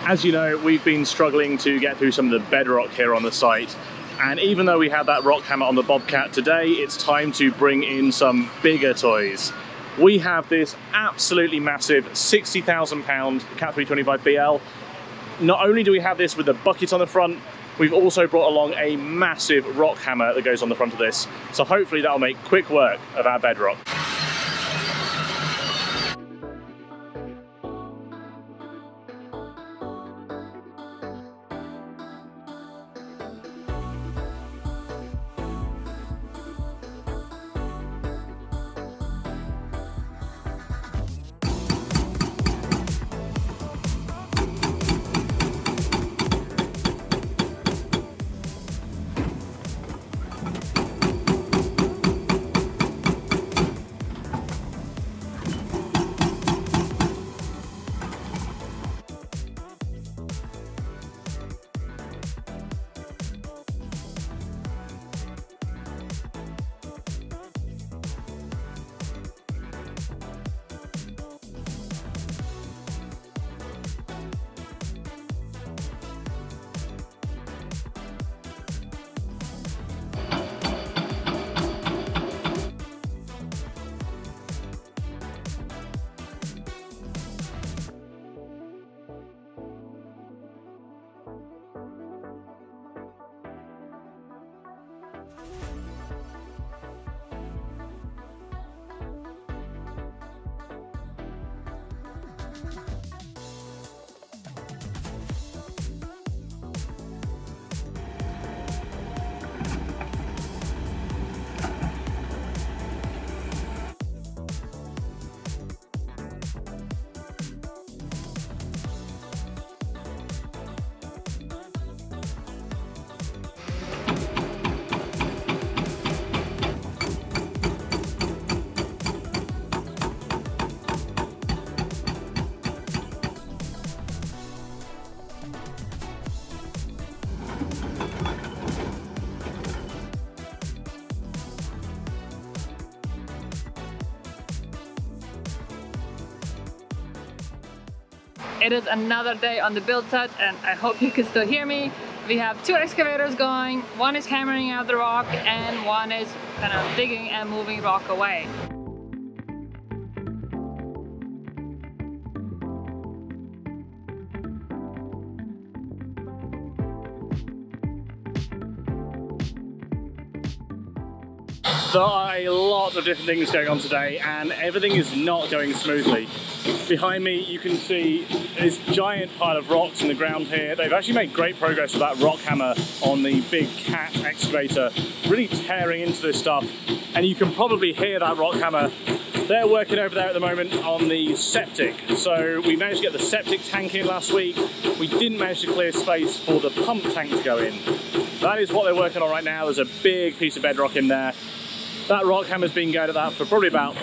As you know, we've been struggling to get through some of the bedrock here on the site. And even though we had that rock hammer on the Bobcat today, it's time to bring in some bigger toys. We have this absolutely massive 60,000 pound Cat 325 BL. Not only do we have this with the bucket on the front, we've also brought along a massive rock hammer that goes on the front of this. So hopefully that'll make quick work of our bedrock. It is another day on the build site and I hope you can still hear me. We have two excavators going, one is hammering out the rock and one is kind of digging and moving rock away. There are a lot of different things going on today and everything is not going smoothly. Behind me you can see this giant pile of rocks in the ground here. They've actually made great progress with that rock hammer on the big Cat excavator, really tearing into this stuff, and you can probably hear that rock hammer. They're working over there at the moment on the septic. So we managed to get the septic tank in last week. We didn't manage to clear space for the pump tank to go in. That is what they're working on right now. There's a big piece of bedrock in there. That rock hammer's been going at that for probably about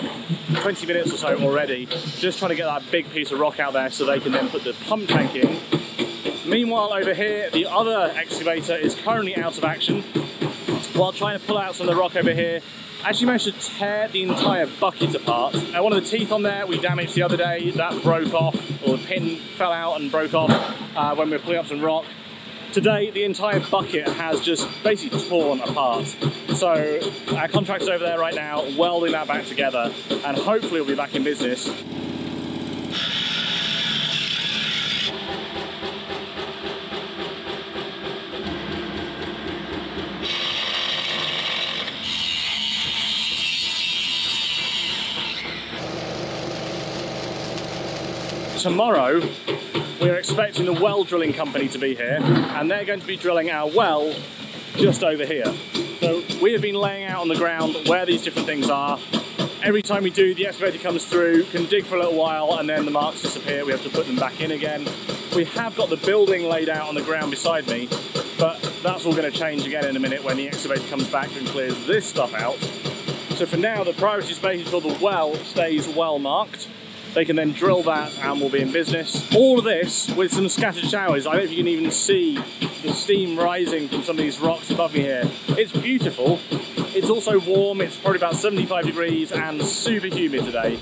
20 minutes or so already, just trying to get that big piece of rock out there so they can then put the pump tank in. Meanwhile, over here, the other excavator is currently out of action. While trying to pull out some of the rock over here, actually managed to tear the entire bucket apart. Now, one of the teeth on there we damaged the other day, that broke off, or the pin fell out and broke off when we were pulling up some rock. Today, the entire bucket has just basically torn apart. So our contractor's over there right now, welding that back together, and hopefully we'll be back in business. Tomorrow, we're expecting the well drilling company to be here, and they're going to be drilling our well just over here. So we have been laying out on the ground where these different things are. Every time we do, the excavator comes through, can dig for a little while, and then the marks disappear. We have to put them back in again. We have got the building laid out on the ground beside me, but that's all going to change again in a minute when the excavator comes back and clears this stuff out. So for now, the priority is making sure the well stays well marked. They can then drill that and we'll be in business. All of this with some scattered showers. I don't know if you can even see the steam rising from some of these rocks above me here. It's beautiful. It's also warm. It's probably about 75 degrees and super humid today.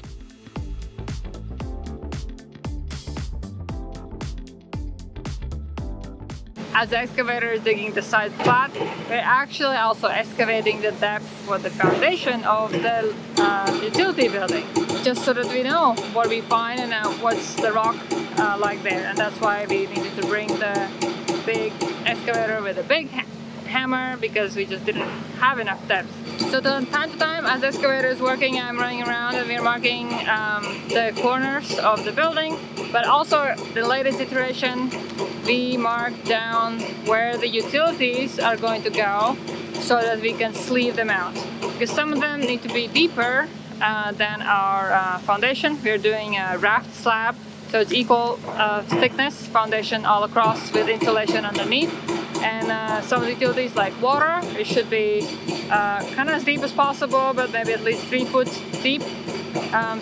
as the excavator is digging the side flat, we're actually also excavating the depth for the foundation of the utility building, just so that we know what we find and what's the rock like there. And that's why we needed to bring the big excavator with a big hammer, because we just didn't have enough depth. So from time to time, as the excavator is working, I'm running around and we're marking the corners of the building. But also the latest iteration, we marked down where the utilities are going to go so that we can sleeve them out. Because some of them need to be deeper than our foundation. We're doing a raft slab, so it's equal thickness foundation all across with insulation underneath. And some of the utilities like water, it should be kind of as deep as possible, but maybe at least 3 foot deep.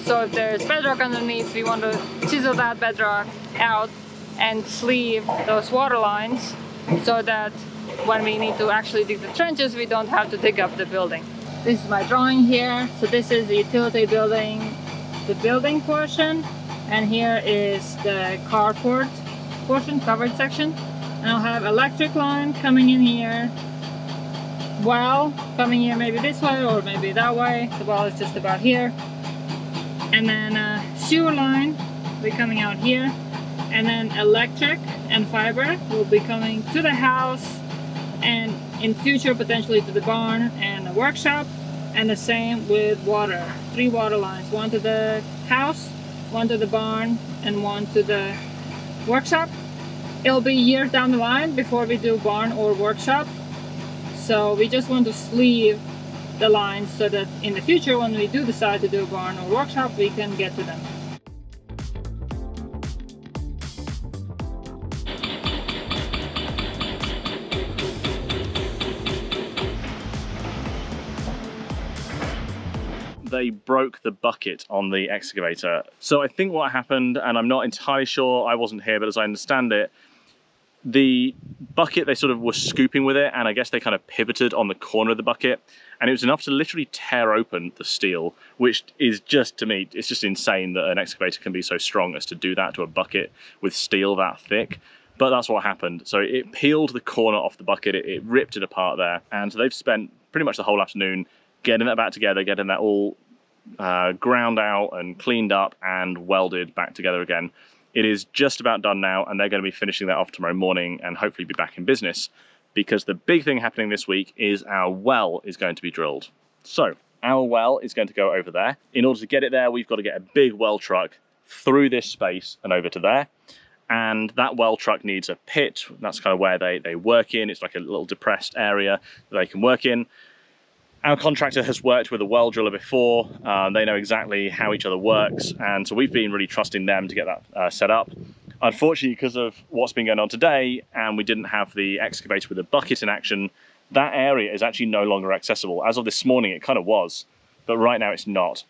So if there's bedrock underneath, we want to chisel that bedrock out and sleeve those water lines so that when we need to actually dig the trenches, we don't have to dig up the building. This is my drawing here. So this is the utility building, the building portion, and here is the carport portion, covered section. And I'll have electric line coming in here, well coming here maybe this way or maybe that way. The well is just about here. And then sewer line will be coming out here. And then electric and fiber will be coming to the house and in future potentially to the barn and the workshop. And the same with water. 3 water lines, 1 to the house, 1 to the barn, and 1 to the workshop. It'll be years down the line before we do barn or workshop. So we just want to sleeve the lines so that in the future when we do decide to do a barn or workshop, we can get to them. They broke the bucket on the excavator. So I think what happened, and I'm not entirely sure, I wasn't here, but as I understand it, the bucket, they sort of were scooping with it, and I guess they kind of pivoted on the corner of the bucket, and it was enough to literally tear open the steel, which is just, to me, it's just insane that an excavator can be so strong as to do that to a bucket with steel that thick. But that's what happened. So it peeled the corner off the bucket, it ripped it apart there, and so they've spent pretty much the whole afternoon getting that back together, getting that all ground out and cleaned up and welded back together again. It is just about done now, and they're going to be finishing that off tomorrow morning and hopefully be back in business, because the big thing happening this week is our well is going to be drilled. So our well is going to go over there. In order to get it there, we've got to get a big well truck through this space and over to there. And that well truck needs a pit. That's kind of where they work in. It's like a little depressed area that they can work in. Our contractor has worked with a well driller before. They know exactly how each other works, and so we've been really trusting them to get that set up. Unfortunately, because of what's been going on today, and we didn't have the excavator with a bucket in action, that area is actually no longer accessible. As of this morning, it kind of was, but right now it's not.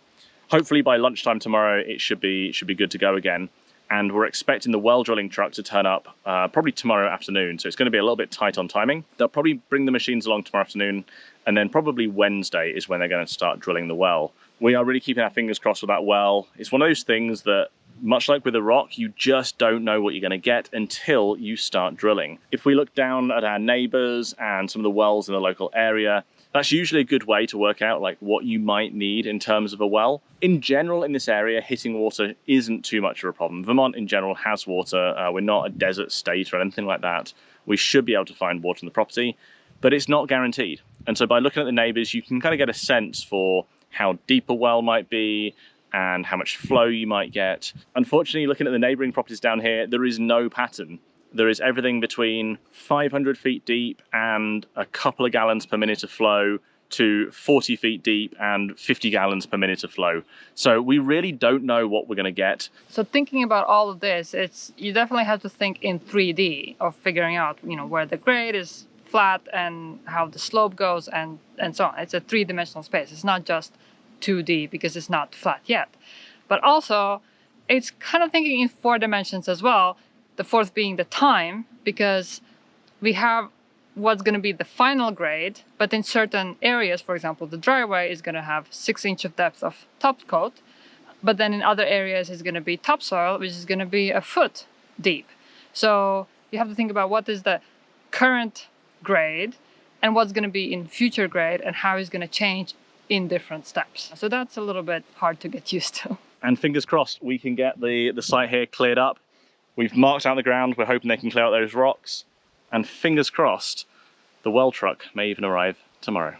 Hopefully by lunchtime tomorrow, it should be good to go again. And we're expecting the well drilling truck to turn up probably tomorrow afternoon. So it's going to be a little bit tight on timing. They'll probably bring the machines along tomorrow afternoon, and then probably Wednesday is when they're going to start drilling the well. We are really keeping our fingers crossed with that well. It's one of those things that, much like with the rock, you just don't know what you're going to get until you start drilling. If we look down at our neighbors and some of the wells in the local area, that's usually a good way to work out like what you might need in terms of a well. In general, in this area, hitting water isn't too much of a problem. Vermont in general has water. We're not a desert state or anything like that. We should be able to find water in the property, but it's not guaranteed. And so by looking at the neighbors, you can kind of get a sense for how deep a well might be and how much flow you might get. Unfortunately, looking at the neighboring properties down here, there is no pattern. There is everything between 500 feet deep and a couple of gallons per minute of flow to 40 feet deep and 50 gallons per minute of flow. So we really don't know what we're going to get. So thinking about all of this, you definitely have to think in 3D of figuring out, where the grade is flat and how the slope goes and so on. It's a 3-dimensional space. It's not just 2D because it's not flat yet. But also, it's kind of thinking in 4 dimensions as well. The fourth being the time, because we have what's going to be the final grade, but in certain areas, for example, the driveway is going to have 6 inches of depth of top coat, but then in other areas it's going to be topsoil, which is going to be a foot deep. So you have to think about what is the current grade and what's going to be in future grade and how it's going to change in different steps. So that's a little bit hard to get used to. And fingers crossed we can get the site here cleared up. We've marked out the ground, we're hoping they can clear out those rocks, and fingers crossed the well truck may even arrive tomorrow.